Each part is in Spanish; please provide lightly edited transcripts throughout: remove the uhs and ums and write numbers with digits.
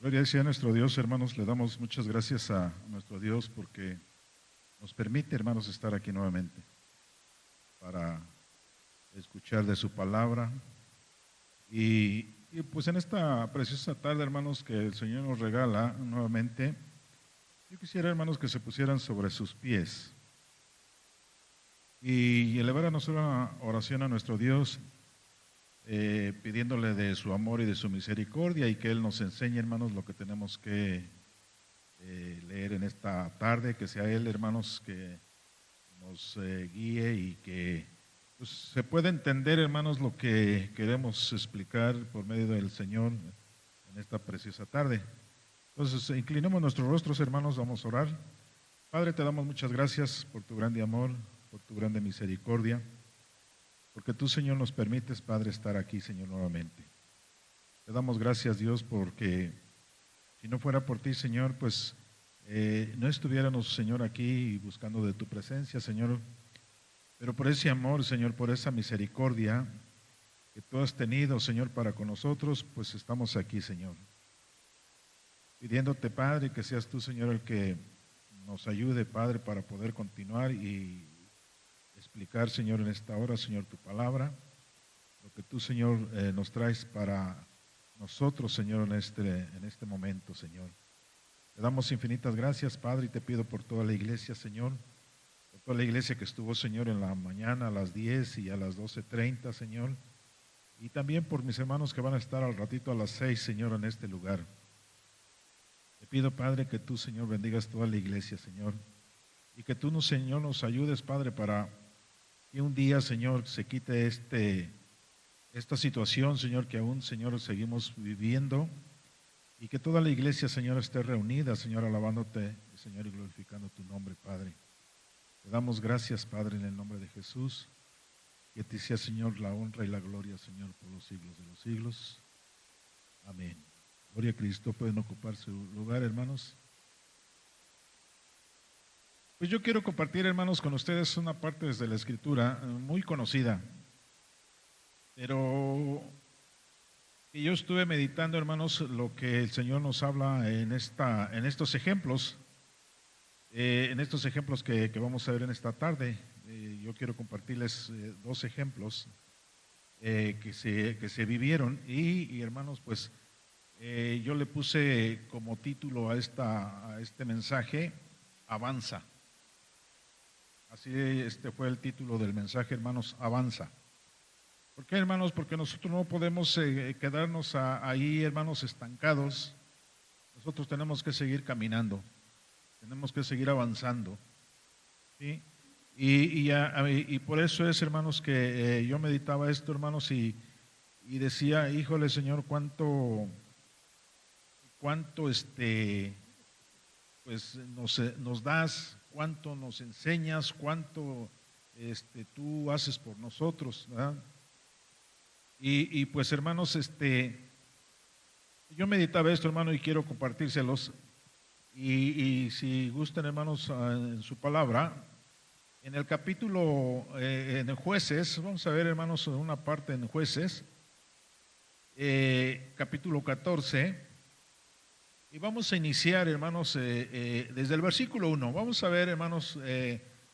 Gloria sea a nuestro Dios, hermanos. Le damos muchas gracias a nuestro Dios porque nos permite, hermanos, estar aquí nuevamente para escuchar de su palabra. Pues en esta preciosa tarde, hermanos, que el Señor nos regala nuevamente, yo quisiera, hermanos, que se pusieran sobre sus pies y elevar a nuestra oración a nuestro Dios, pidiéndole de su amor y de su misericordia y que Él nos enseñe, hermanos, lo que tenemos que leer en esta tarde, que sea Él, hermanos, que nos guíe y que pues, se pueda entender, hermanos, lo que queremos explicar por medio del Señor en esta preciosa tarde. Entonces, inclinemos nuestros rostros, hermanos, vamos a orar. Padre, te damos muchas gracias por tu grande amor, por tu grande misericordia, porque tú, Señor, nos permites, Padre, estar aquí, Señor, nuevamente. Te damos gracias, Dios, porque si no fuera por ti, Señor, pues no estuviéramos, Señor, aquí buscando de tu presencia, Señor, pero por ese amor, Señor, por esa misericordia que tú has tenido, Señor, para con nosotros, pues estamos aquí, Señor. Pidiéndote, Padre, que seas tú, Señor, el que nos ayude, Padre, para poder continuar y explicar, Señor, en esta hora, Señor, tu palabra, lo que tú, Señor, nos traes para nosotros, Señor, en este momento, Señor. Te damos infinitas gracias, Padre, y te pido por toda la iglesia, Señor, por toda la iglesia que estuvo, Señor, en la mañana a las 10 y a las 12:30, Señor, y también por mis hermanos que van a estar al ratito a las 6, Señor, en este lugar. Te pido, Padre, que tú, Señor, bendigas toda la iglesia, Señor, y que tú, Señor, nos ayudes, Padre, para que un día, Señor, se quite esta situación, Señor, que aún, Señor, seguimos viviendo, y que toda la iglesia, Señor, esté reunida, Señor, alabándote, Señor, y glorificando tu nombre, Padre. Te damos gracias, Padre, en el nombre de Jesús, y a ti sea, Señor, la honra y la gloria, Señor, por los siglos de los siglos. Amén. Gloria a Cristo. Pueden ocupar su lugar, hermanos. Pues yo quiero compartir, hermanos, con ustedes una parte desde la Escritura muy conocida, pero que yo estuve meditando, hermanos, lo que el Señor nos habla en estos ejemplos, que vamos a ver en esta tarde. Yo quiero compartirles dos ejemplos que se vivieron y hermanos, pues yo le puse como título a este mensaje, Avanza. Así fue el título del mensaje, hermanos, Avanza. ¿Por qué, hermanos? Porque nosotros no podemos quedarnos ahí, hermanos, estancados. Nosotros tenemos que seguir caminando, tenemos que seguir avanzando, ¿sí? Y por eso es, hermanos, que yo meditaba esto, hermanos, y decía, híjole, Señor, cuánto pues nos das, cuánto nos enseñas, cuánto tú haces por nosotros, ¿verdad? Y pues, hermanos, yo meditaba esto, hermano, y quiero compartírselos. Y si gustan, hermanos, en su palabra, en el capítulo en Jueces, vamos a ver, hermanos, una parte en Jueces, capítulo 14, y vamos a iniciar, hermanos, desde el versículo 1. Vamos a ver, hermanos,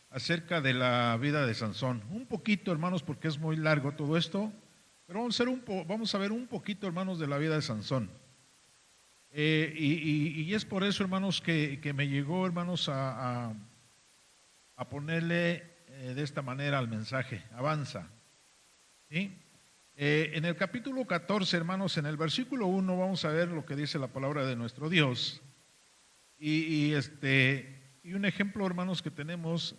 acerca de la vida de Sansón. Un poquito, hermanos, porque es muy largo todo esto, pero vamos a ver un poquito, hermanos, de la vida de Sansón. Y es por eso, hermanos, que me llegó, hermanos, a ponerle de esta manera al mensaje, Avanza. ¿Sí? En el capítulo 14, hermanos, en el versículo 1, vamos a ver lo que dice la palabra de nuestro Dios. Y un ejemplo, hermanos, que tenemos,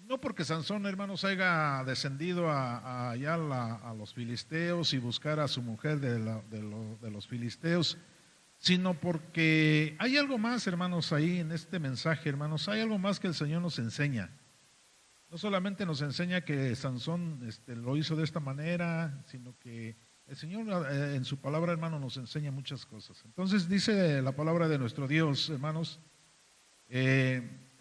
no porque Sansón, hermanos, haya descendido allá a los filisteos y buscar a su mujer de los filisteos, sino porque hay algo más, hermanos, ahí en este mensaje, hermanos, hay algo más que el Señor nos enseña. No solamente nos enseña que Sansón lo hizo de esta manera, sino que el Señor en su palabra, hermano, nos enseña muchas cosas. Entonces dice la palabra de nuestro Dios, hermanos,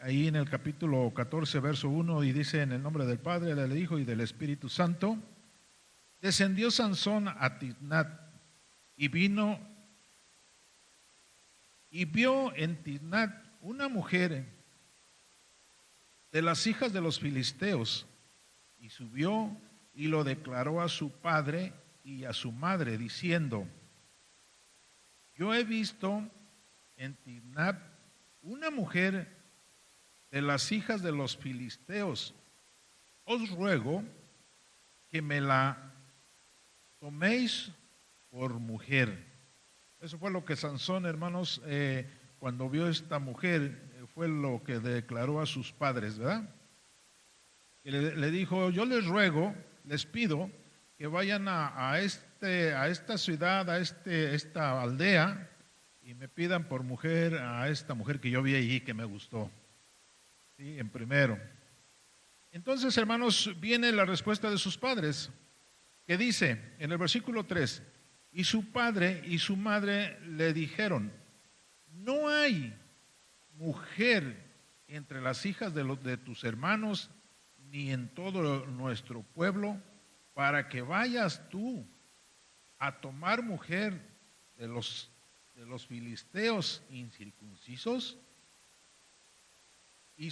ahí en el capítulo 14, verso 1, y dice: en el nombre del Padre, del Hijo y del Espíritu Santo, descendió Sansón a Timnat y vino y vio en Timnat una mujer de las hijas de los filisteos, y subió y lo declaró a su padre y a su madre, diciendo: yo he visto en Timnat una mujer de las hijas de los filisteos. Os ruego que me la toméis por mujer. Eso fue lo que Sansón, hermanos, cuando vio esta mujer, fue lo que declaró a sus padres, ¿verdad? Y le dijo: yo les ruego, les pido que vayan a esta ciudad, a esta aldea, y me pidan por mujer a esta mujer que yo vi allí, que me gustó. ¿Sí? En primero. Entonces, hermanos, viene la respuesta de sus padres, que dice en el versículo 3: y su padre y su madre le dijeron: no hay mujer entre las hijas de tus hermanos, ni en todo nuestro pueblo, para que vayas tú a tomar mujer de los filisteos incircuncisos. Y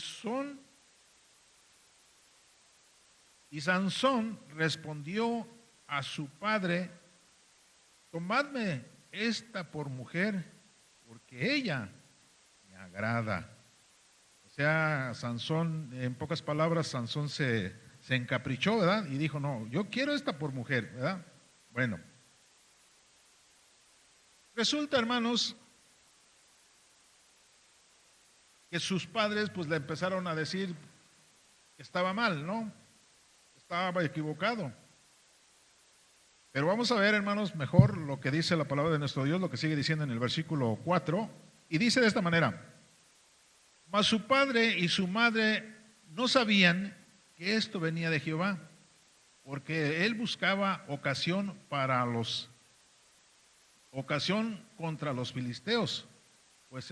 Sansón respondió a su padre: tomadme esta por mujer, porque ella me agrada. O sea, Sansón, en pocas palabras, Sansón se encaprichó, ¿verdad? Y dijo: no, yo quiero esta por mujer, ¿verdad? Bueno, resulta, hermanos, que sus padres pues le empezaron a decir que estaba mal, ¿no? Estaba equivocado. Pero vamos a ver, hermanos, mejor lo que dice la palabra de nuestro Dios, lo que sigue diciendo en el versículo 4, y dice de esta manera: mas su padre y su madre no sabían que esto venía de Jehová, porque él buscaba ocasión contra los filisteos, pues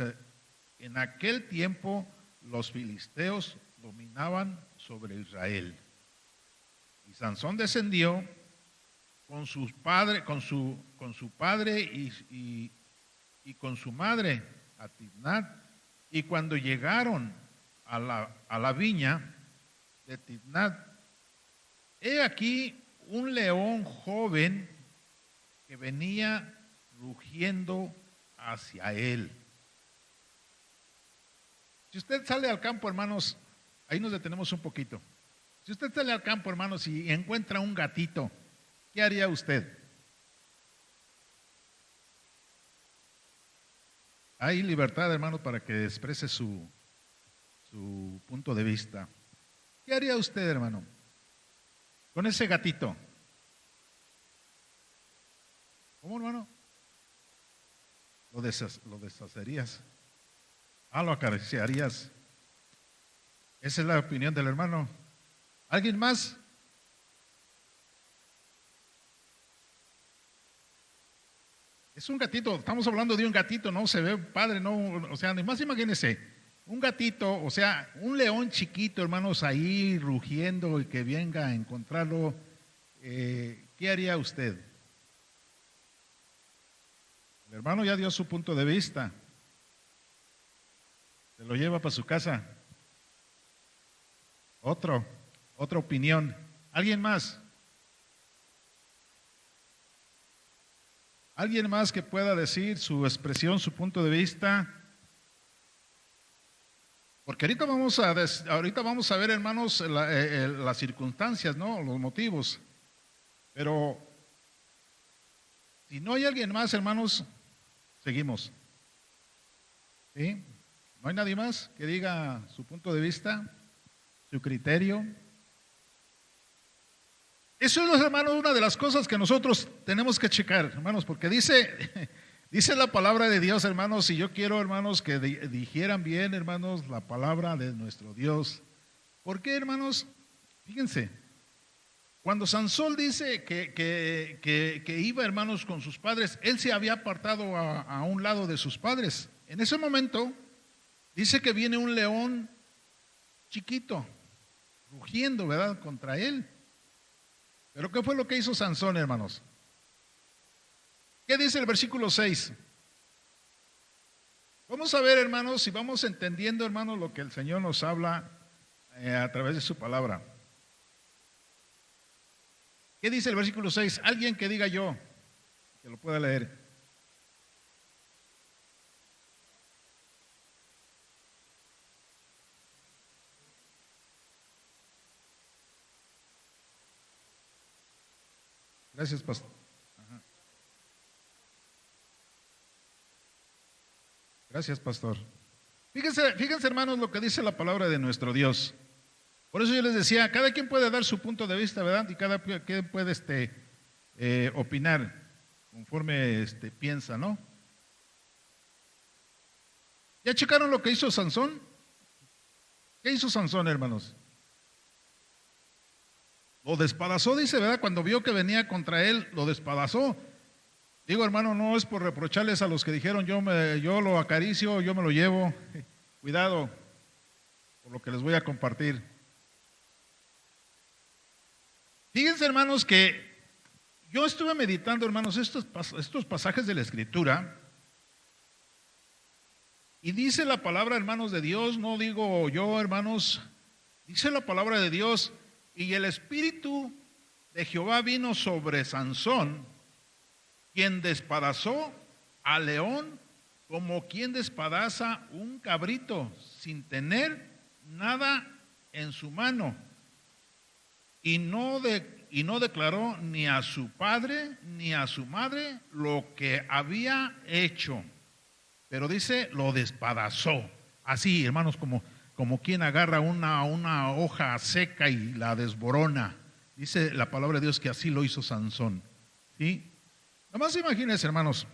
en aquel tiempo los filisteos dominaban sobre Israel. Y Sansón descendió con su padre y con su madre a Timnat, y cuando llegaron a la viña de Timnat, he aquí un león joven que venía rugiendo hacia él. Si usted sale al campo, hermanos, ahí nos detenemos un poquito. Si usted sale al campo, hermanos, y encuentra un gatito, ¿qué haría usted? Hay libertad, hermanos, para que exprese su punto de vista. ¿Qué haría usted, hermano, con ese gatito? ¿Cómo, hermano? Lo deshacerías. Lo acariciarías. Esa es la opinión del hermano. ¿Alguien más? Es un gatito, estamos hablando de un gatito, no se ve padre, no, o sea, ni más imagínense, un gatito, o sea, un león chiquito, hermanos, ahí rugiendo y que venga a encontrarlo. ¿Qué haría usted? El hermano ya dio su punto de vista. Se lo lleva para su casa. Otra opinión. ¿Alguien más? ¿Alguien más que pueda decir su expresión, su punto de vista? Porque ahorita vamos a ver, hermanos, las circunstancias, ¿no? Los motivos. Pero si no hay alguien más, hermanos, seguimos. ¿Sí? ¿No hay nadie más que diga su punto de vista, su criterio? Eso es, hermanos, una de las cosas que nosotros tenemos que checar, hermanos, porque dice la palabra de Dios, hermanos, y yo quiero, hermanos, que dijeran bien, hermanos, la palabra de nuestro Dios. ¿Por qué, hermanos? Fíjense, cuando Sansón dice que iba, hermanos, con sus padres, él se había apartado a un lado de sus padres. En ese momento, dice que viene un león chiquito, rugiendo, ¿verdad?, contra él. Pero ¿qué fue lo que hizo Sansón, hermanos? ¿Qué dice el versículo 6? Vamos a ver, hermanos, si vamos entendiendo, hermanos, lo que el Señor nos habla a través de su palabra. ¿Qué dice el versículo 6? Alguien que diga yo, que lo pueda leer. Gracias, pastor. Ajá. Gracias, pastor. Fíjense, hermanos, lo que dice la palabra de nuestro Dios. Por eso yo les decía, cada quien puede dar su punto de vista, ¿verdad? Y cada quien puede opinar conforme piensa, ¿no? ¿Ya checaron lo que hizo Sansón? ¿Qué hizo Sansón, hermanos? Lo despedazó, dice, ¿verdad? Cuando vio que venía contra él, lo despedazó. Digo, hermano, no es por reprocharles a los que dijeron, yo lo acaricio, yo me lo llevo. Cuidado por lo que les voy a compartir. Fíjense, hermanos, que yo estuve meditando, hermanos, estos pasajes de la Escritura. Y dice la palabra, hermanos, de Dios, no digo yo, hermanos, dice la palabra de Dios, y el Espíritu de Jehová vino sobre Sansón, quien despedazó al león como quien despedaza un cabrito sin tener nada en su mano. Y no declaró ni a su padre ni a su madre lo que había hecho. Pero dice, lo despedazó. Así, hermanos, como quien agarra una hoja seca y la desborona. Dice la palabra de Dios que así lo hizo Sansón. ¿Sí? Nada más imagínense, hermanos.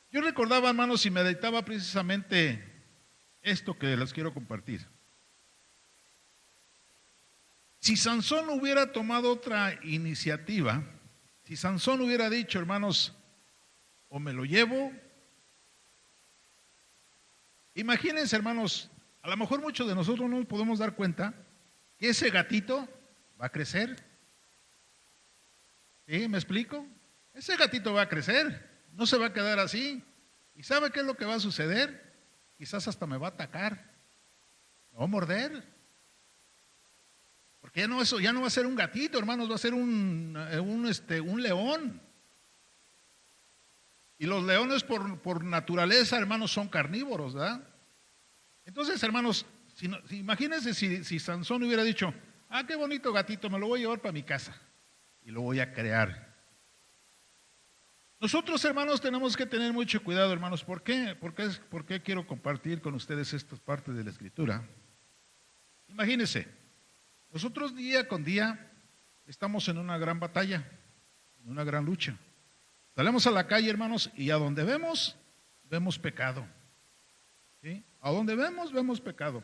Yo recordaba, hermanos, y meditaba precisamente esto que les quiero compartir. Si Sansón hubiera tomado otra iniciativa, si Sansón hubiera dicho, hermanos, o me lo llevo. Imagínense, hermanos, a lo mejor muchos de nosotros no nos podemos dar cuenta que ese gatito va a crecer. ¿Sí? ¿Me explico? Ese gatito va a crecer, no se va a quedar así. ¿Y sabe qué es lo que va a suceder? Quizás hasta me va a atacar, me va a morder. Porque ya no va a ser un gatito, hermanos, va a ser un león. Y los leones por naturaleza, hermanos, son carnívoros, ¿verdad? Entonces, hermanos, imagínense si Sansón hubiera dicho, qué bonito gatito, me lo voy a llevar para mi casa y lo voy a crear. Nosotros, hermanos, tenemos que tener mucho cuidado, hermanos. ¿Por qué? ¿Por qué quiero compartir con ustedes estas partes de la Escritura? Imagínense, nosotros día con día estamos en una gran batalla, en una gran lucha. Salimos a la calle, hermanos, y a donde vemos pecado. ¿Sí? A donde vemos pecado.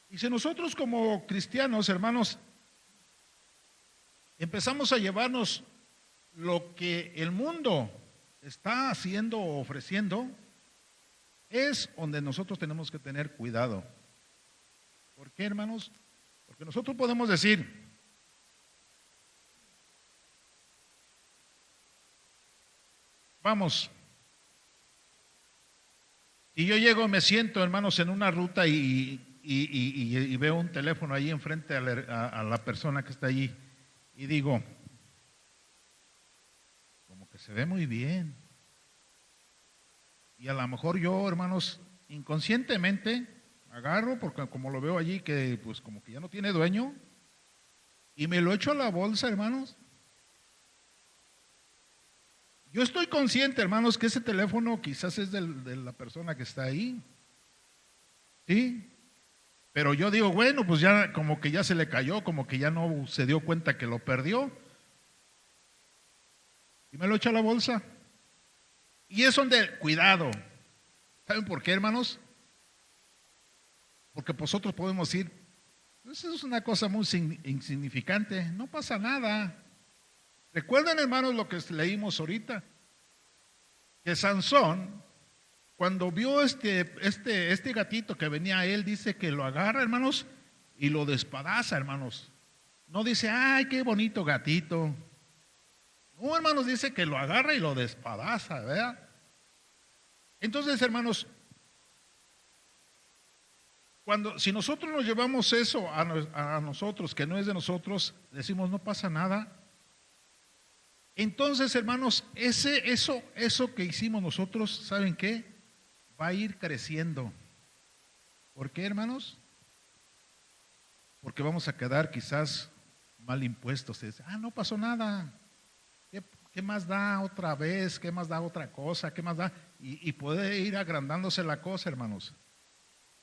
Y si nosotros como cristianos, hermanos, empezamos a llevarnos lo que el mundo está haciendo o ofreciendo, es donde nosotros tenemos que tener cuidado. ¿Por qué, hermanos? Porque nosotros podemos decir, vamos, y yo llego, me siento, hermanos, en una ruta y veo un teléfono ahí enfrente a la persona que está allí y digo, como que se ve muy bien. Y a lo mejor yo, hermanos, inconscientemente agarro, porque como lo veo allí que pues como que ya no tiene dueño, y me lo echo a la bolsa, hermanos. Yo estoy consciente, hermanos, que ese teléfono quizás es de la persona que está ahí. ¿Sí? Pero yo digo, bueno, pues ya como que ya se le cayó, como que ya no se dio cuenta que lo perdió. Y me lo echo a la bolsa. Y es donde, cuidado. ¿Saben por qué, hermanos? Porque nosotros podemos decir, eso es una cosa muy insignificante, no pasa nada. Recuerden, hermanos, lo que leímos ahorita, que Sansón, cuando vio este gatito que venía a él, dice que lo agarra, hermanos, y lo despedaza, hermanos. No dice, ay, qué bonito gatito, no, hermanos, dice que lo agarra y lo despadaza, ¿verdad? Entonces, hermanos, si nosotros nos llevamos eso a nosotros, que no es de nosotros, decimos no pasa nada. Entonces, hermanos, eso que hicimos nosotros, ¿saben qué? Va a ir creciendo. ¿Por qué, hermanos? Porque vamos a quedar quizás mal impuestos. No pasó nada. ¿Qué más da otra vez? ¿Qué más da otra cosa? ¿Qué más da? Y puede ir agrandándose la cosa, hermanos.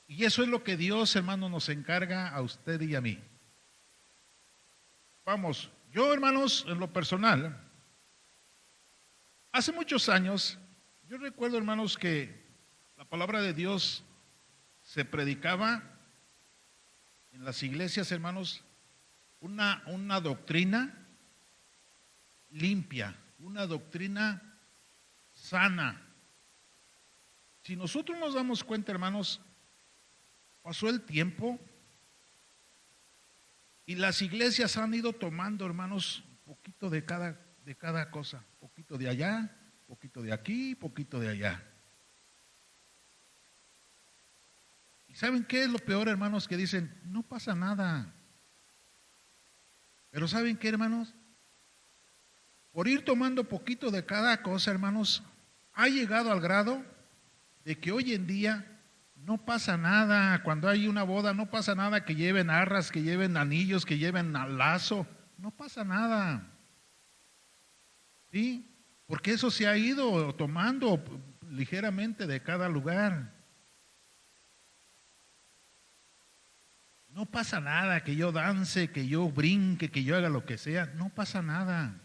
Y eso es lo que Dios, hermanos, nos encarga a usted y a mí. Vamos, yo, hermanos, en lo personal, hace muchos años, yo recuerdo, hermanos, que la palabra de Dios se predicaba en las iglesias, hermanos, una doctrina limpia, una doctrina sana. Si nosotros nos damos cuenta, hermanos, pasó el tiempo y las iglesias han ido tomando, hermanos, poquito de cada cosa, poquito de allá, poquito de aquí, poquito de allá. ¿Y saben qué es lo peor, hermanos? Que dicen, no pasa nada. Pero ¿saben qué, hermanos? Por ir tomando poquito de cada cosa, hermanos, ha llegado al grado de que hoy en día no pasa nada. Cuando hay una boda no pasa nada que lleven arras, que lleven anillos, que lleven lazo. No pasa nada. ¿Sí? Porque eso se ha ido tomando ligeramente de cada lugar. No pasa nada que yo dance, que yo brinque, que yo haga lo que sea. No pasa nada.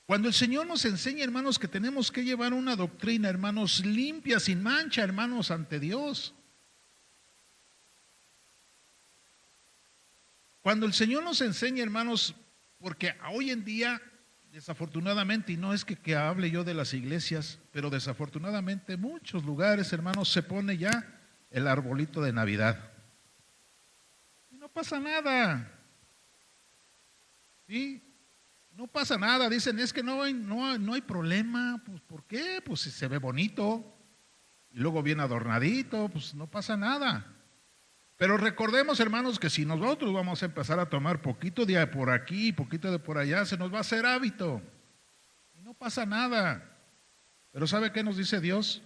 Cuando el Señor nos enseña, hermanos, que tenemos que llevar una doctrina, hermanos, limpia, sin mancha, hermanos, ante Dios. Cuando el Señor nos enseña, hermanos, porque hoy en día, desafortunadamente, y no es que hable yo de las iglesias, pero desafortunadamente en muchos lugares, hermanos, se pone ya el arbolito de Navidad. Y no pasa nada. ¿Sí? No pasa nada, dicen, es que no hay problema. Pues ¿por qué? Pues si se ve bonito y luego bien adornadito, pues no pasa nada. Pero recordemos, hermanos, que si nosotros vamos a empezar a tomar poquito de por aquí, poquito de por allá, se nos va a hacer hábito. Y no pasa nada. Pero ¿sabe qué nos dice Dios?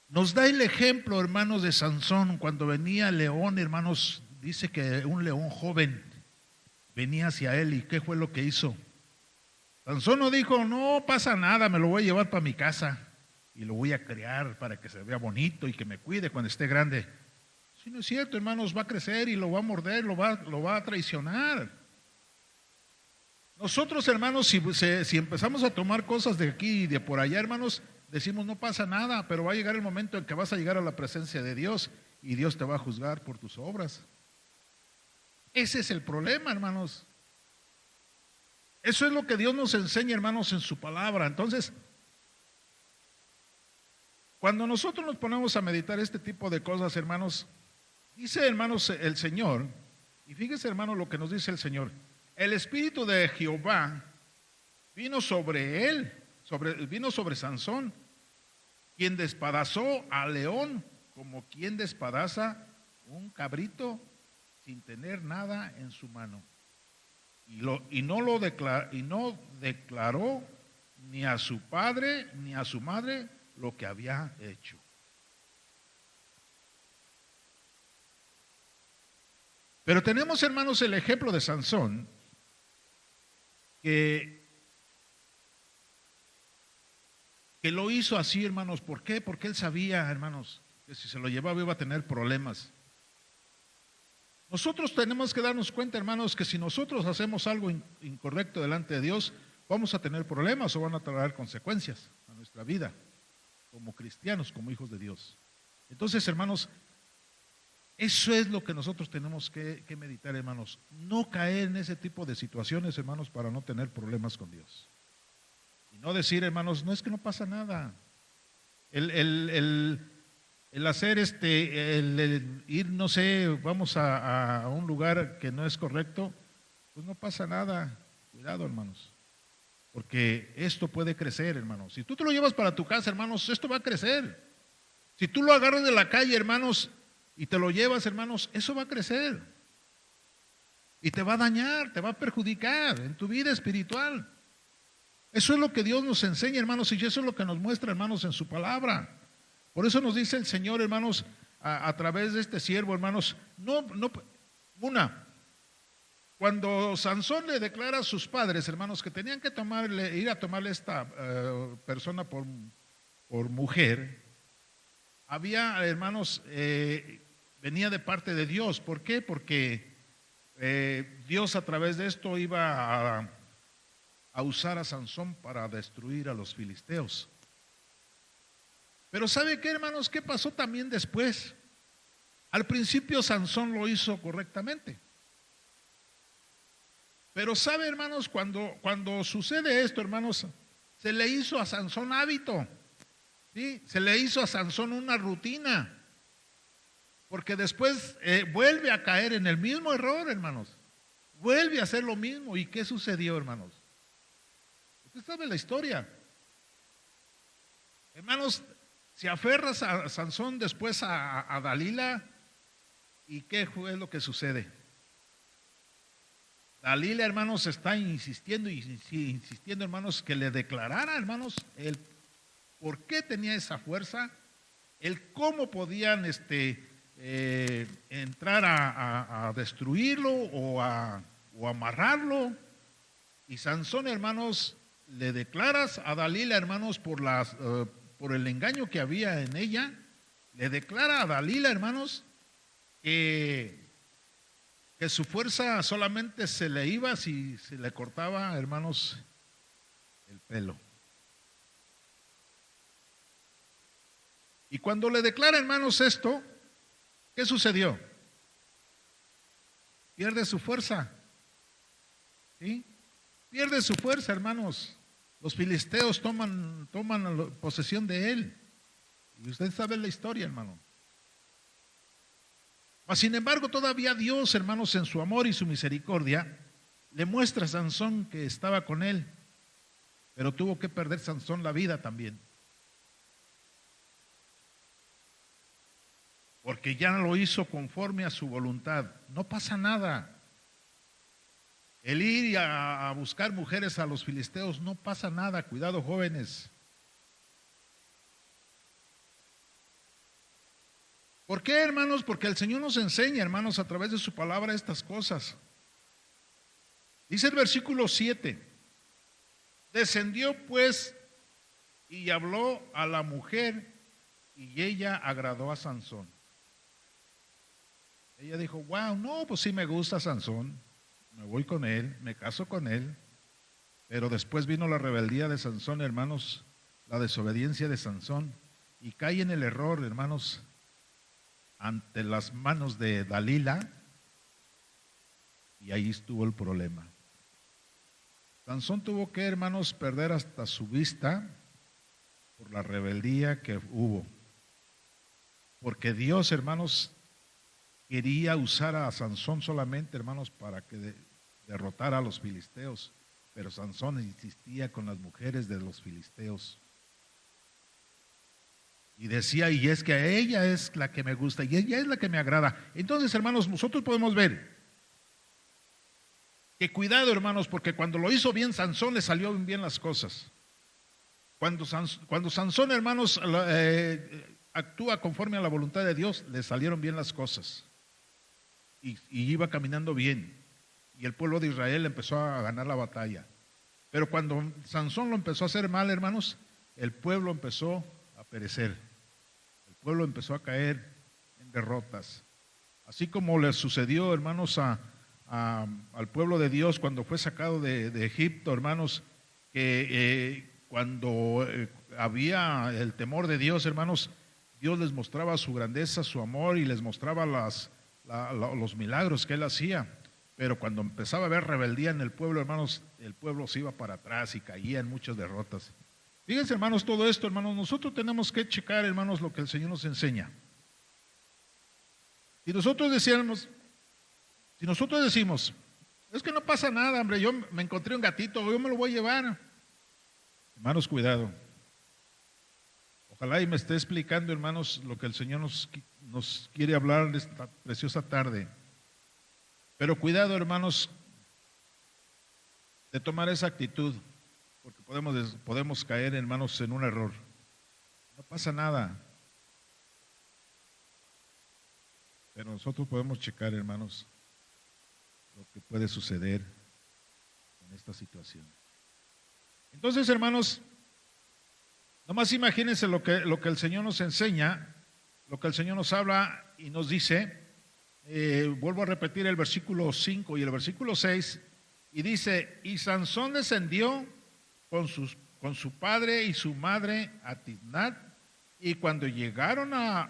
Nos da el ejemplo, hermanos, de Sansón, cuando venía el león, hermanos, dice que un león joven venía hacia él. ¿Y qué fue lo que hizo? Sansón no dijo, no pasa nada, me lo voy a llevar para mi casa y lo voy a criar para que se vea bonito y que me cuide cuando esté grande. Si no es cierto, hermanos, va a crecer y lo va a morder, lo va a traicionar. Nosotros, hermanos, si empezamos a tomar cosas de aquí y de por allá, hermanos, decimos no pasa nada, pero va a llegar el momento en que vas a llegar a la presencia de Dios y Dios te va a juzgar por tus obras. Ese es el problema, hermanos. Eso es lo que Dios nos enseña, hermanos, en su palabra. Entonces, cuando nosotros nos ponemos a meditar este tipo de cosas, hermanos, dice, hermanos, el Señor, y fíjese, hermanos, lo que nos dice el Señor. El Espíritu de Jehová vino sobre él, vino sobre Sansón, quien despedazó al león como quien despedaza un cabrito sin tener nada en su mano. Y no declaró ni a su padre ni a su madre lo que había hecho. Pero tenemos, hermanos, el ejemplo de Sansón, que lo hizo así, hermanos. ¿Por qué? Porque él sabía, hermanos, que si se lo llevaba iba a tener problemas. Nosotros tenemos que darnos cuenta, hermanos, que si nosotros hacemos algo incorrecto delante de Dios, vamos a tener problemas o van a traer consecuencias a nuestra vida, como cristianos, como hijos de Dios. Entonces, hermanos, eso es lo que nosotros tenemos que meditar, hermanos. No caer en ese tipo de situaciones, hermanos, para no tener problemas con Dios. Y no decir, hermanos, no es que no pasa nada. El hacer el ir, no sé, vamos a un lugar que no es correcto, pues no pasa nada. Cuidado, hermanos, porque esto puede crecer, hermanos. Si tú te lo llevas para tu casa, hermanos, esto va a crecer. Si tú lo agarras de la calle, hermanos, y te lo llevas, hermanos, eso va a crecer. Y te va a dañar, te va a perjudicar en tu vida espiritual. Eso es lo que Dios nos enseña, hermanos, y eso es lo que nos muestra, hermanos, en su palabra. Por eso nos dice el Señor, hermanos, a través de este siervo, hermanos, cuando Sansón le declara a sus padres, hermanos, que tenían que ir a tomarle esta persona por mujer, había, hermanos, venía de parte de Dios. ¿Por qué? Porque Dios a través de esto iba a usar a Sansón para destruir a los filisteos. Pero ¿sabe qué, hermanos? ¿Qué pasó también después? Al principio Sansón lo hizo correctamente. Pero ¿sabe, hermanos? Cuando sucede esto, hermanos, se le hizo a Sansón hábito, ¿sí? Se le hizo a Sansón una rutina. Porque después vuelve a caer en el mismo error, hermanos. Vuelve a hacer lo mismo. ¿Y qué sucedió, hermanos? Usted sabe la historia. Hermanos, se aferra a Sansón después a Dalila. ¿Y qué es lo que sucede? Dalila, hermanos, está insistiendo, hermanos, que le declarara, hermanos, el por qué tenía esa fuerza, el cómo podían entrar a destruirlo o a amarrarlo. Y Sansón, hermanos, le declaras a Dalila, hermanos, por el engaño que había en ella, le declara a Dalila, hermanos, que su fuerza solamente se le iba si se le cortaba, hermanos, el pelo. Y cuando le declara, hermanos, esto, ¿qué sucedió? Pierde su fuerza. ¿Sí? Pierde su fuerza, hermanos. Los filisteos toman posesión de él. Y usted sabe la historia, hermano. Mas, sin embargo, todavía Dios, hermanos, en su amor y su misericordia, le muestra a Sansón que estaba con él. Pero tuvo que perder Sansón la vida también. Porque ya lo hizo conforme a su voluntad. No pasa nada. El ir a buscar mujeres a los filisteos, no pasa nada. Cuidado, jóvenes. ¿Por qué, hermanos? Porque el Señor nos enseña, hermanos, a través de su palabra estas cosas. Dice el versículo 7. Descendió pues y habló a la mujer y ella agradó a Sansón. Ella dijo, wow, no, pues sí me gusta Sansón, me voy con él, me caso con él. Pero después vino la rebeldía de Sansón, hermanos, la desobediencia de Sansón, y cae en el error, hermanos, ante las manos de Dalila, y ahí estuvo el problema. Sansón tuvo que, hermanos, perder hasta su vista por la rebeldía que hubo. Porque Dios, hermanos, quería usar a Sansón solamente, hermanos, para que derrotara a los filisteos. Pero Sansón insistía con las mujeres de los filisteos. Y decía, y es que a ella es la que me gusta, y ella es la que me agrada. Entonces, hermanos, nosotros podemos ver que cuidado, hermanos, porque cuando lo hizo bien Sansón, le salió bien las cosas. Cuando Sansón, hermanos, actúa conforme a la voluntad de Dios, le salieron bien las cosas. Y iba caminando bien. Y el pueblo de Israel empezó a ganar la batalla. Pero cuando Sansón lo empezó a hacer mal, hermanos, el pueblo empezó a perecer. El pueblo empezó a caer en derrotas. Así como le sucedió, hermanos, al pueblo de Dios cuando fue sacado de Egipto, hermanos, que cuando había el temor de Dios, hermanos, Dios les mostraba su grandeza, su amor, y les mostraba los milagros que él hacía. Pero cuando empezaba a haber rebeldía en el pueblo, hermanos, el pueblo se iba para atrás y caía en muchas derrotas. Fíjense, hermanos, todo esto, hermanos, nosotros tenemos que checar, hermanos, lo que el Señor nos enseña. Si nosotros decimos, Es que no pasa nada, hombre, yo me encontré un gatito, yo me lo voy a llevar. Hermanos, cuidado. Ojalá y me esté explicando, hermanos, lo que el Señor nos quiere hablar esta preciosa tarde. Pero cuidado, hermanos, de tomar esa actitud, porque podemos caer, hermanos, en un error. No pasa nada. Pero nosotros podemos checar, hermanos, lo que puede suceder en esta situación. Entonces, hermanos, nomás imagínense lo que el Señor nos enseña, lo que el Señor nos habla y nos dice. Vuelvo a repetir el versículo 5 y el versículo 6, y dice: y Sansón descendió con su padre y su madre a Timnat, y cuando llegaron a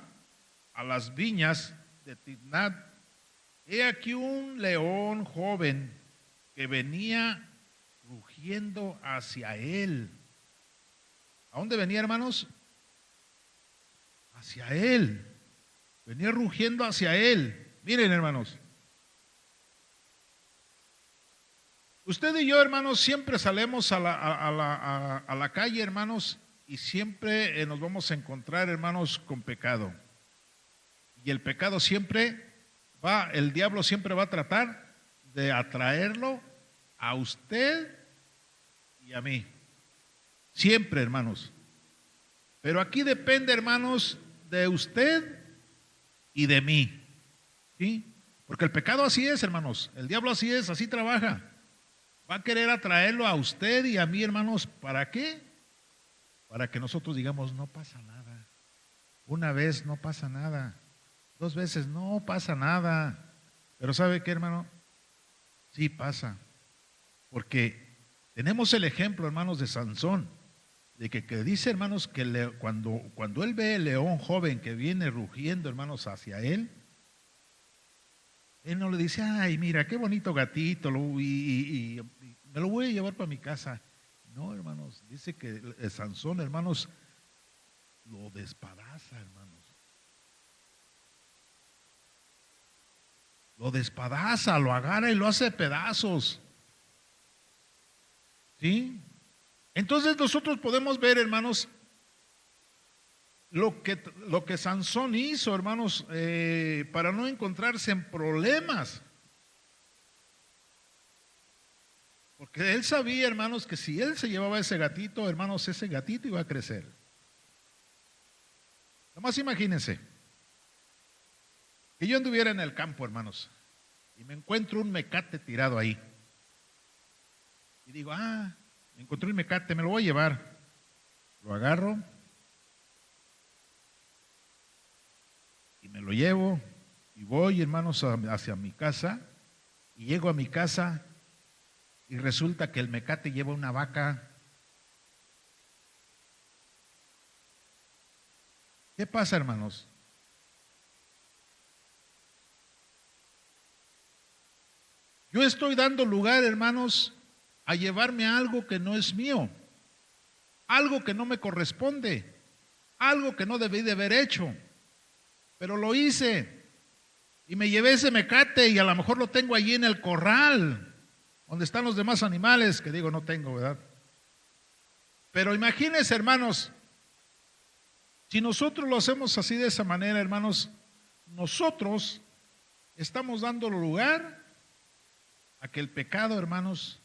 las viñas de Timnat, he aquí un león joven que venía rugiendo hacia él. ¿A dónde venía, hermanos? Hacia él. Venía rugiendo hacia él. Miren, hermanos, usted y yo, hermanos, siempre salimos a la calle, hermanos, y siempre nos vamos a encontrar, hermanos, con pecado. Y el pecado el diablo siempre va a tratar de atraerlo a usted y a mí. Siempre, hermanos. Pero aquí depende, hermanos, de usted y de mí. ¿Sí? Porque el pecado así es, hermanos. El diablo así es, así trabaja. Va a querer atraerlo a usted y a mí, hermanos. ¿Para qué? Para que nosotros digamos, no pasa nada. Una vez no pasa nada. 2 veces no pasa nada. Pero ¿sabe qué, hermano? Sí pasa. Porque tenemos el ejemplo, hermanos, de Sansón. De que dice, hermanos, que cuando él ve el león joven que viene rugiendo, hermanos, hacia él, él no le dice: ay, mira, qué bonito gatito, y me lo voy a llevar para mi casa. No, hermanos, dice que Sansón, hermanos, lo despadaza, hermanos. Lo despadaza, lo agarra y lo hace pedazos. ¿Sí? Entonces nosotros podemos ver, hermanos, lo que Sansón hizo, hermanos, para no encontrarse en problemas. Porque él sabía, hermanos, que si él se llevaba ese gatito, hermanos, ese gatito iba a crecer. Nomás imagínense que yo anduviera en el campo, hermanos, y me encuentro un mecate tirado ahí. Y digo: me encontré un mecate, me lo voy a llevar. Lo agarro y me lo llevo y voy, hermanos, hacia mi casa, y llego a mi casa y resulta que el mecate lleva una vaca. ¿Qué pasa, hermanos? Yo estoy dando lugar, hermanos, a llevarme algo que no es mío, algo que no me corresponde, algo que no debí de haber hecho, pero lo hice y me llevé ese mecate y a lo mejor lo tengo allí en el corral donde están los demás animales, que digo no tengo, ¿verdad? Pero imagínense, hermanos, si nosotros lo hacemos así de esa manera, hermanos, nosotros estamos dando lugar a que el pecado, hermanos,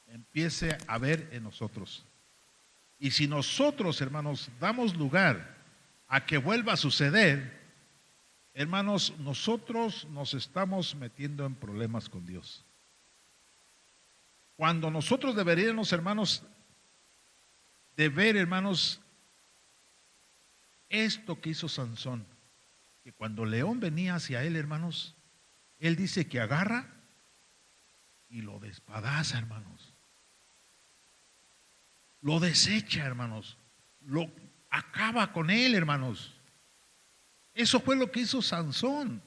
empiece a ver en nosotros. Y si nosotros, hermanos, damos lugar a que vuelva a suceder, hermanos, nosotros nos estamos metiendo en problemas con Dios. Cuando nosotros deberíamos, hermanos, de ver, hermanos, esto que hizo Sansón, que cuando el león venía hacia él, hermanos, él dice que agarra y lo despadaza, hermanos. Lo desecha, hermanos. Lo acaba con él, hermanos. Eso fue lo que hizo Sansón.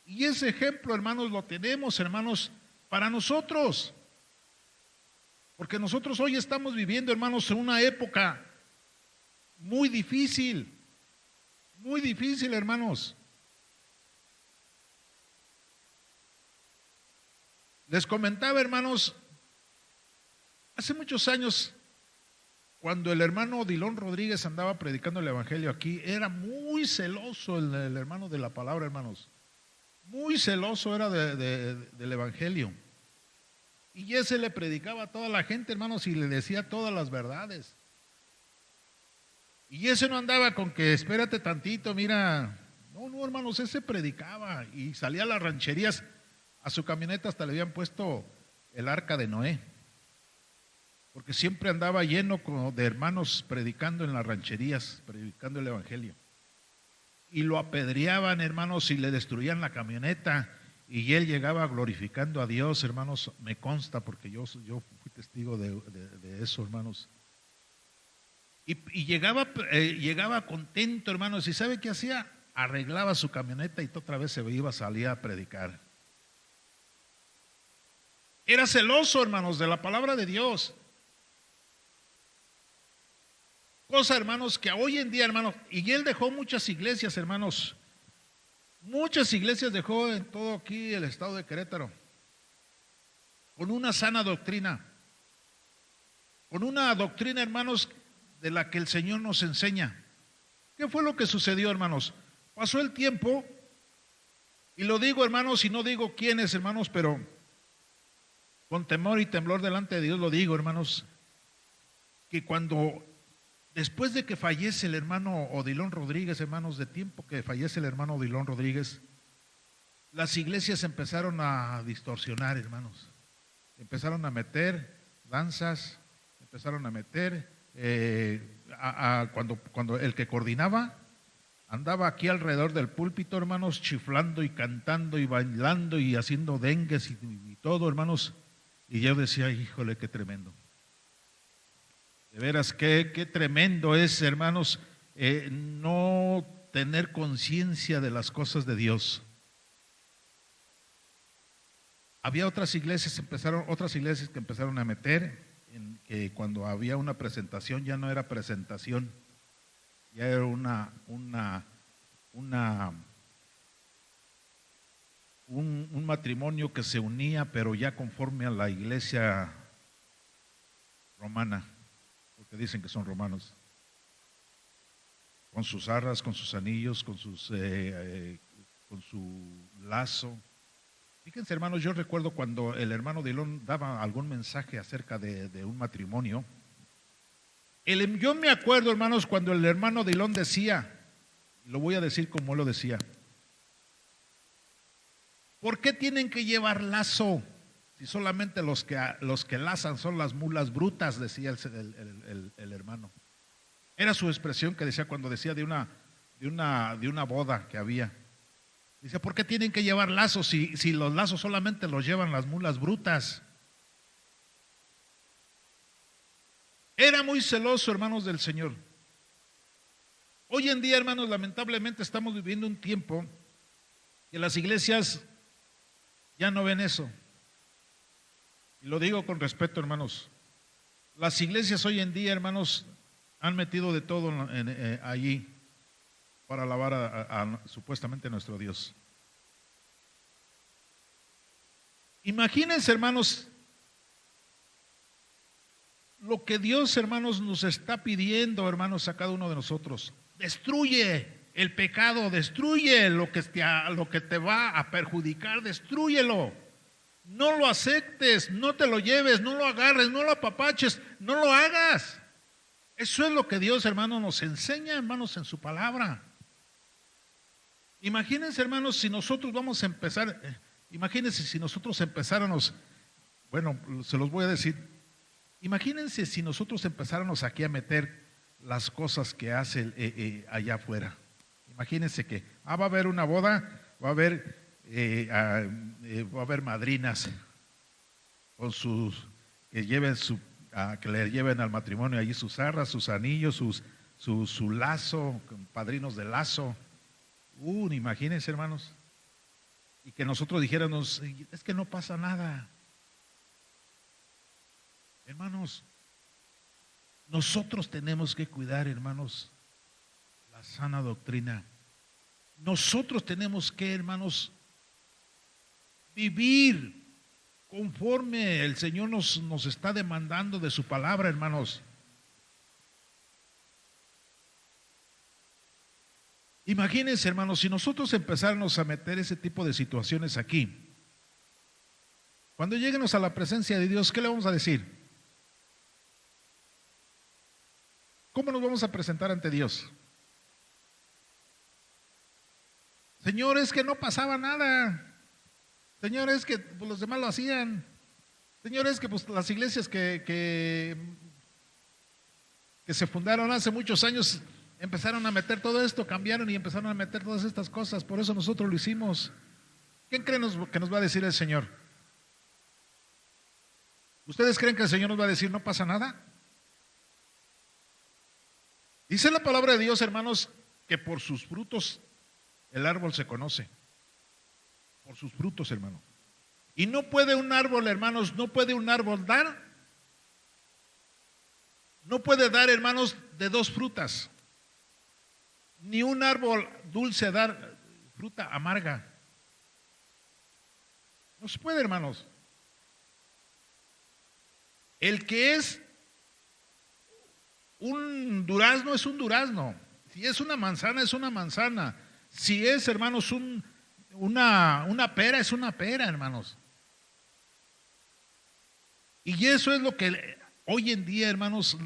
Y ese ejemplo, hermanos, lo tenemos, hermanos, para nosotros. Porque nosotros hoy estamos viviendo, hermanos, en una época muy difícil, hermanos. Les comentaba, hermanos, hace muchos años, cuando el hermano Odilon Rodríguez andaba predicando el evangelio aquí, era muy celoso el hermano de la palabra, hermanos. Muy celoso era del evangelio. Y ese le predicaba a toda la gente, hermanos, y le decía todas las verdades. Y ese no andaba con que espérate tantito, mira. No, hermanos, ese predicaba y salía a las rancherías. A su camioneta hasta le habían puesto el arca de Noé, porque siempre andaba lleno de hermanos predicando en las rancherías, predicando el evangelio. Y lo apedreaban, hermanos, y le destruían la camioneta. Y él llegaba glorificando a Dios, hermanos, me consta, porque yo fui testigo de eso, hermanos. Y llegaba contento, hermanos, y ¿sabe qué hacía? Arreglaba su camioneta y otra vez se iba a salir a predicar. Era celoso, hermanos, de la palabra de Dios. Cosa, hermanos, que hoy en día, hermanos, y él dejó muchas iglesias, hermanos. Muchas iglesias dejó en todo aquí el estado de Querétaro, con una sana doctrina, con una doctrina, hermanos, de la que el Señor nos enseña. ¿Qué fue lo que sucedió, hermanos? Pasó el tiempo, y lo digo, hermanos, y no digo quiénes, hermanos, pero con temor y temblor delante de Dios lo digo, hermanos, que después de que fallece el hermano Odilon Rodríguez, hermanos, de tiempo que fallece el hermano Odilon Rodríguez, las iglesias empezaron a distorsionar, hermanos. Empezaron a meter danzas, empezaron a meter, cuando el que coordinaba andaba aquí alrededor del púlpito, hermanos, chiflando y cantando y bailando y haciendo dengues y todo, hermanos. Y yo decía, híjole, qué tremendo. De veras, qué tremendo es, hermanos, no tener conciencia de las cosas de Dios. Había otras iglesias que empezaron a meter, que cuando había una presentación ya no era presentación, ya era un matrimonio que se unía, pero ya conforme a la iglesia romana, porque dicen que son romanos, con sus arras, con sus anillos, con su lazo. Fíjense, hermanos, yo recuerdo cuando el hermano Odilon daba algún mensaje acerca de un matrimonio. Yo me acuerdo, hermanos, cuando el hermano Odilon decía, lo voy a decir como él lo decía: ¿por qué tienen que llevar lazo si solamente los que lazan son las mulas brutas? Decía el hermano. Era su expresión que decía cuando decía de una boda que había. Dice, ¿por qué tienen que llevar lazos si los lazos solamente los llevan las mulas brutas? Era muy celoso, hermanos, del Señor. Hoy en día, hermanos, lamentablemente estamos viviendo un tiempo que las iglesias ya no ven eso. Y lo digo con respeto, hermanos. Las iglesias hoy en día, hermanos, han metido de todo allí para alabar supuestamente a nuestro Dios. Imagínense, hermanos, lo que Dios, hermanos, nos está pidiendo, hermanos, a cada uno de nosotros. Destruye el pecado, destruye lo que te va a perjudicar, destrúyelo. No lo aceptes, no te lo lleves, no lo agarres, no lo apapaches, no lo hagas. Eso es lo que Dios, hermanos, nos enseña, hermanos, en su palabra. Imagínense, hermanos, si nosotros vamos a empezar, imagínense si nosotros empezáramos, bueno, se los voy a decir, imagínense si nosotros empezáramos aquí a meter las cosas que hace allá afuera. Imagínense que va a haber una boda, va a haber madrinas con que le lleven al matrimonio allí sus arras, sus anillos, su lazo, padrinos de lazo. Imagínense, hermanos, y que nosotros dijéramos, es que no pasa nada. Hermanos, nosotros tenemos que cuidar, hermanos, la sana doctrina. Nosotros tenemos que, hermanos, vivir conforme el Señor nos está demandando de su palabra, hermanos. Imagínense, hermanos, si nosotros empezáramos a meter ese tipo de situaciones aquí, cuando lleguemos a la presencia de Dios, ¿qué le vamos a decir? ¿Cómo nos vamos a presentar ante Dios? Señor, es que no pasaba nada. Señor, es que pues, los demás lo hacían. Señor, es que pues, las iglesias que se fundaron hace muchos años empezaron a meter todo esto, cambiaron y empezaron a meter todas estas cosas. Por eso nosotros lo hicimos. ¿Quién creen que nos va a decir el Señor? ¿Ustedes creen que el Señor nos va a decir no pasa nada? Dice la palabra de Dios, hermanos, que por sus frutos el árbol se conoce. Por sus frutos, hermano. Y no puede un árbol, hermanos, no puede un árbol dar. No puede dar, hermanos, de dos frutas. Ni un árbol dulce dar fruta amarga. No se puede, hermanos. El que es un durazno es un durazno. Si es una manzana es una manzana. Si es, hermanos, una pera es una pera, hermanos. Y eso es lo que hoy en día, hermanos,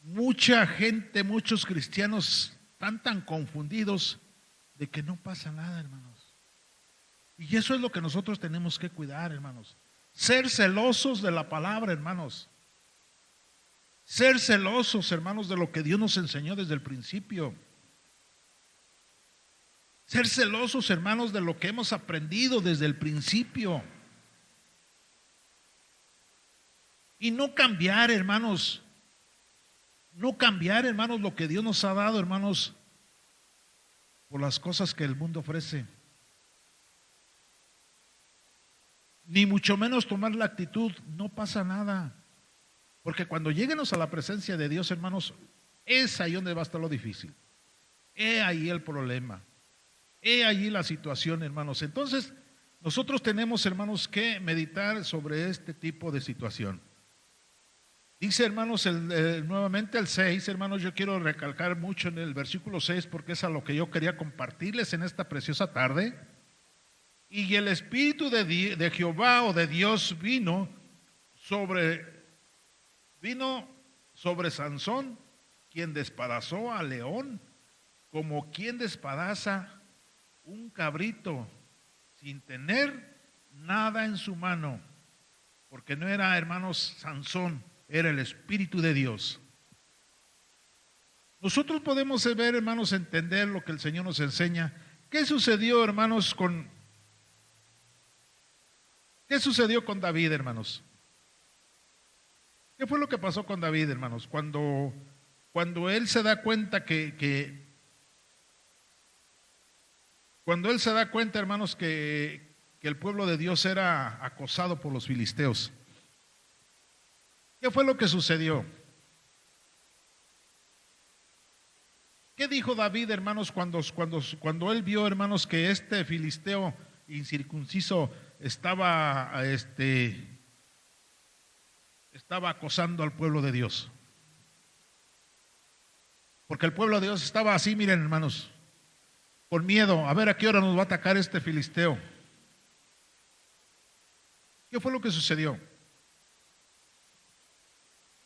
mucha gente, muchos cristianos están tan confundidos de que no pasa nada, hermanos. Y eso es lo que nosotros tenemos que cuidar, hermanos. Ser celosos de la palabra, hermanos. Ser celosos, hermanos, de lo que Dios nos enseñó desde el principio. Ser celosos, hermanos, de lo que hemos aprendido desde el principio. Y no cambiar, hermanos. No cambiar, hermanos, lo que Dios nos ha dado, hermanos, por las cosas que el mundo ofrece. Ni mucho menos tomar la actitud, no pasa nada. Porque cuando lleguemos a la presencia de Dios, hermanos, es ahí donde va a estar lo difícil. Es ahí el problema. Es allí la situación, hermanos. Entonces, nosotros tenemos, hermanos, que meditar sobre este tipo de situación. Dice, hermanos, nuevamente el 6, hermanos, yo quiero recalcar mucho en el versículo 6 porque es a lo que yo quería compartirles en esta preciosa tarde. Y el Espíritu de Jehová o de Dios vino sobre Sansón, quien despedazó al león, como quien despedaza un cabrito sin tener nada en su mano, porque no era, hermanos, Sansón, era el Espíritu de Dios. Nosotros podemos ver, hermanos, entender lo que el Señor nos enseña. ¿Qué sucedió, hermanos, con David, hermanos? ¿Qué fue lo que pasó con David, hermanos? Cuando él se da cuenta cuando él se da cuenta, hermanos, que el pueblo de Dios era acosado por los filisteos. ¿Qué fue lo que sucedió? ¿Qué dijo David, hermanos, cuando él vio, hermanos, que este filisteo incircunciso estaba acosando al pueblo de Dios? Porque el pueblo de Dios estaba así, miren, hermanos, con miedo, a ver a qué hora nos va a atacar este filisteo. ¿Qué fue lo que sucedió?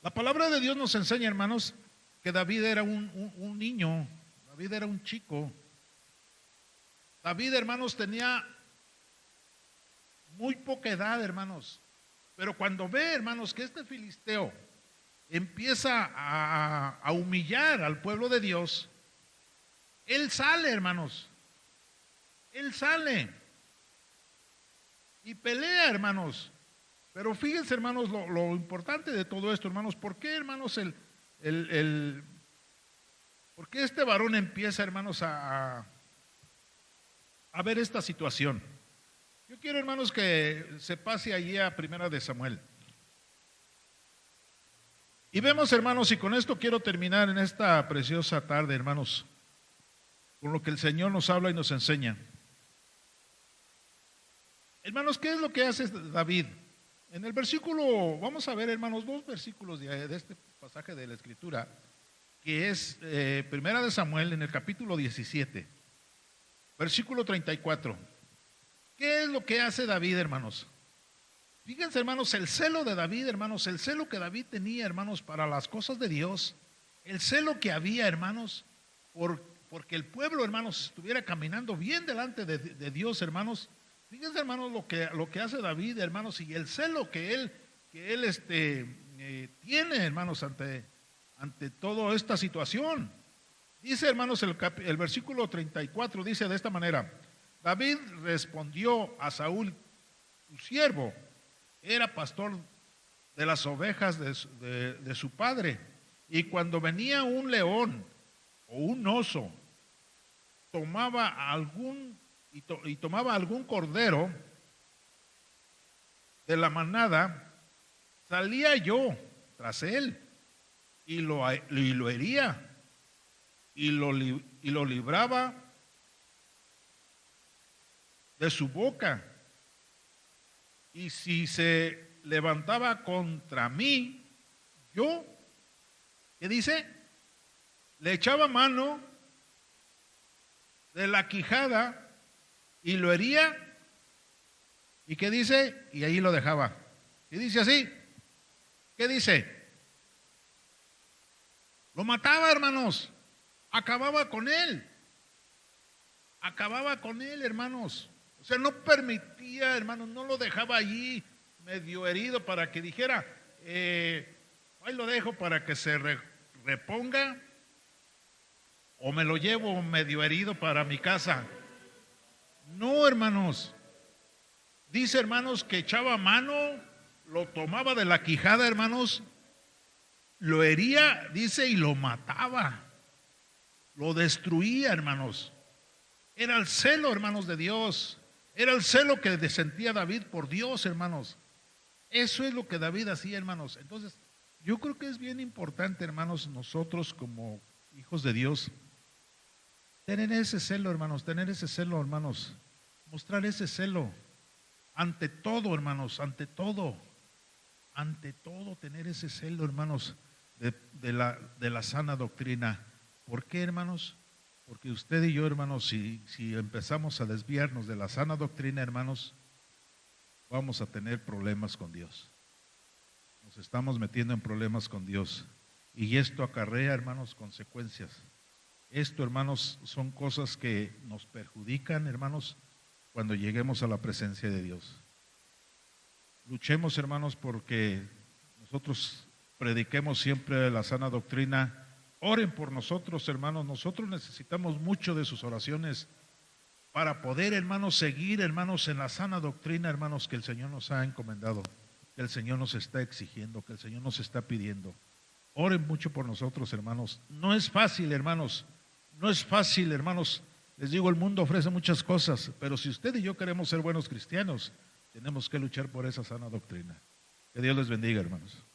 La palabra de Dios nos enseña, hermanos, que David era un niño, David era un chico. David, hermanos, tenía muy poca edad, hermanos. Pero cuando ve, hermanos, que este filisteo empieza a humillar al pueblo de Dios, él sale, hermanos. Él sale y pelea, hermanos. Pero fíjense, hermanos, lo importante de todo esto, hermanos, ¿por qué, hermanos, por qué este varón empieza, hermanos, a ver esta situación? Yo quiero, hermanos, que se pase allí a Primera de Samuel. Y vemos, hermanos, y con esto quiero terminar en esta preciosa tarde, hermanos, con lo que el Señor nos habla y nos enseña. Hermanos, ¿qué es lo que hace David? En el versículo, vamos a ver, hermanos, dos versículos de este pasaje de la Escritura, que es Primera de Samuel en el capítulo 17, versículo 34. ¿Qué es lo que hace David, hermanos? Fíjense, hermanos, el celo de David, hermanos, el celo que David tenía, hermanos, para las cosas de Dios, el celo que había, hermanos, porque el pueblo, hermanos, estuviera caminando bien delante de Dios, hermanos. Fíjense, hermanos, lo que hace David, hermanos, y el celo que él tiene, hermanos, ante toda esta situación. Dice, hermanos, el versículo 34 dice de esta manera: David respondió a Saúl, tu siervo era pastor de las ovejas de su padre, y cuando venía un león o un oso, tomaba algún cordero de la manada, salía yo tras él y lo hería y lo libraba de su boca. Y si se levantaba contra mí, yo, ¿qué dice? Le echaba mano de la quijada y lo hería. ¿Y qué dice? Y ahí lo dejaba. Y dice así. ¿Qué dice? Lo mataba, hermanos. Acababa con él. Acababa con él, hermanos. O sea, no permitía, hermanos, no lo dejaba allí medio herido para que dijera, ahí lo dejo para que se reponga, o me lo llevo medio herido para mi casa. No, hermanos. Dice, hermanos, que echaba mano, lo tomaba de la quijada, hermanos, lo hería, dice, y lo mataba, lo destruía, hermanos. Era el celo, hermanos, de Dios. Era el celo que sentía David por Dios, hermanos. Eso es lo que David hacía, hermanos. Entonces, yo creo que es bien importante, hermanos, nosotros como hijos de Dios, tener ese celo, hermanos, mostrar ese celo. Ante todo, hermanos, ante todo, tener ese celo, hermanos, de la sana doctrina. ¿Por qué, hermanos? Porque usted y yo, hermanos, si empezamos a desviarnos de la sana doctrina, hermanos, vamos a tener problemas con Dios. Nos estamos metiendo en problemas con Dios. Y esto acarrea, hermanos, consecuencias. Esto, hermanos, son cosas que nos perjudican, hermanos, cuando lleguemos a la presencia de Dios. Luchemos, hermanos, porque nosotros prediquemos siempre la sana doctrina. Oren por nosotros, hermanos. Nosotros necesitamos mucho de sus oraciones para poder, hermanos, seguir, hermanos, en la sana doctrina, hermanos, que el Señor nos ha encomendado, que el Señor nos está exigiendo, que el Señor nos está pidiendo. Oren mucho por nosotros, hermanos. No es fácil, hermanos. No es fácil, hermanos. Les digo, el mundo ofrece muchas cosas, pero si usted y yo queremos ser buenos cristianos, tenemos que luchar por esa sana doctrina. Que Dios les bendiga, hermanos.